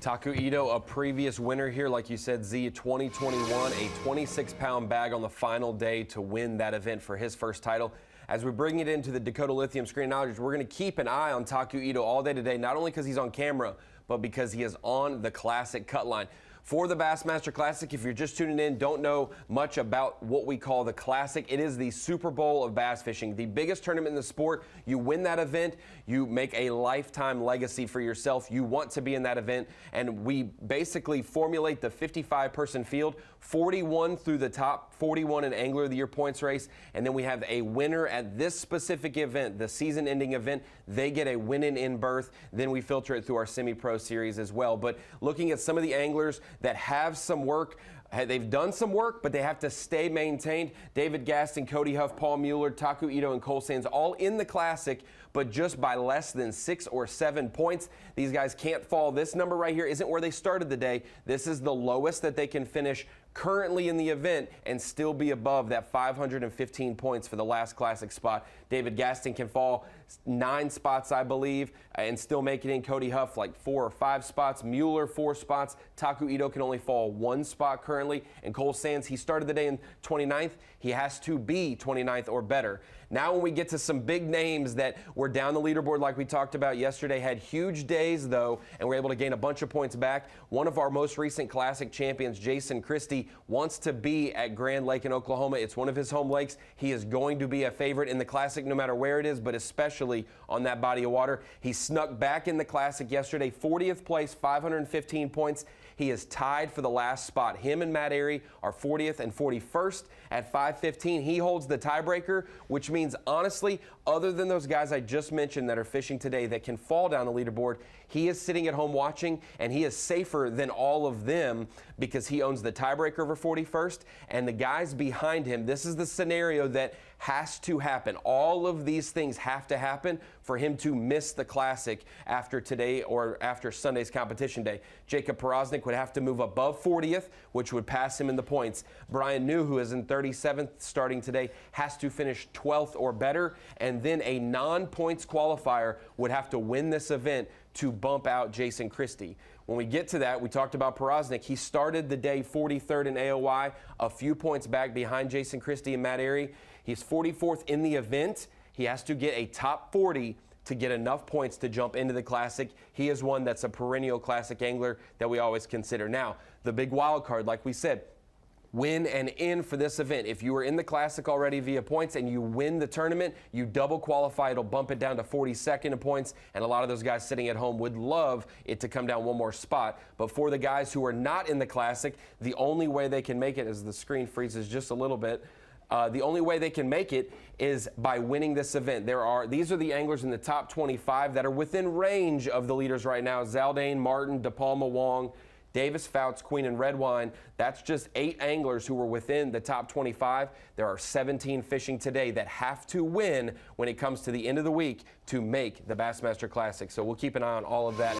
Taku Ito, a previous winner here, like you said, Z, 2021, a 26-pound bag on the final day to win that event for his first title. As we bring it into the Dakota Lithium Screen Knowledge, we're going to keep an eye on Taku Ito all day today, not only because he's on camera, but because he is on the Classic cut line. For the Bassmaster Classic, if you're just tuning in, don't know much about what we call the Classic, it is the Super Bowl of bass fishing, the biggest tournament in the sport. You win that event, you make a lifetime legacy for yourself. You want to be in that event, and we basically formulate the 55-person field, 41 through the top, 41 in Angler of the Year points race, and then we have a winner at this specific event, the season-ending event. They get a win in berth. Then we filter it through our semi-pro series as well. But looking at some of the anglers that have some work, they've done some work, but they have to stay maintained. David Gaston, Cody Huff, Paul Mueller, Taku Ito, and Cole Sands all in the Classic, but just by less than 6 or 7 points. These guys can't fall. This number right here isn't where they started the day. This is the lowest that they can finish currently in the event and still be above that 515 points for the last Classic spot. David Gaston can fall 9 spots, I believe, and still make it in. Cody Huff like 4 or 5 spots. Mueller 4 spots. Taku Ito can only fall 1 spot currently. And Cole Sands, he started the day in 29th. He has to be 29th or better. Now when we get to some big names that were down the leaderboard like we talked about yesterday, had huge days though, and were able to gain a bunch of points back. One of our most recent Classic champions, Jason Christie, wants to be at Grand Lake in Oklahoma. It's one of his home lakes. He is going to be a favorite in the Classic no matter where it is, but especially on that body of water. He snuck back in the Classic yesterday, 40th place, 515 points. He is tied for the last spot. Him and Matt Airy are 40th and 41st at 515. He holds the tiebreaker, which means, honestly, other than those guys I just mentioned that are fishing today that can fall down the leaderboard, he is sitting at home watching, and he is safer than all of them because he owns the tiebreaker over 41st, and the guys behind him, this is the scenario that has to happen. All of these things have to happen for him to miss the Classic after today or after Sunday's competition day. Jacob Porosnik would have to move above 40th, which would pass him in the points. Brian New, who is in 37th starting today, has to finish 12th or better, and then a non-points qualifier would have to win this event to bump out Jason Christie. When we get to that, we talked about Porosnik. He started the day 43rd in AOY, a few points back behind Jason Christie and Matt Airy. He's 44th in the event. He has to get a top 40 to get enough points to jump into the Classic. He is one that's a perennial Classic angler that we always consider. Now, the big wild card, like we said, win and in for this event. If you were in the Classic already via points and you win the tournament, you double qualify. It'll bump it down to 42nd in points, and a lot of those guys sitting at home would love it to come down one more spot. But for the guys who are not in the Classic, the only way they can make it, as the screen freezes just a little bit, the only way they can make it is by winning this event. These are the anglers in the top 25 that are within range of the leaders right now. Zaldane, Martin, De Palma, Wong, Davis, Fouts, Queen, and Redwine. That's just 8 anglers who were within the top 25. There are 17 fishing today that have to win when it comes to the end of the week to make the Bassmaster Classic. So we'll keep an eye on all of that.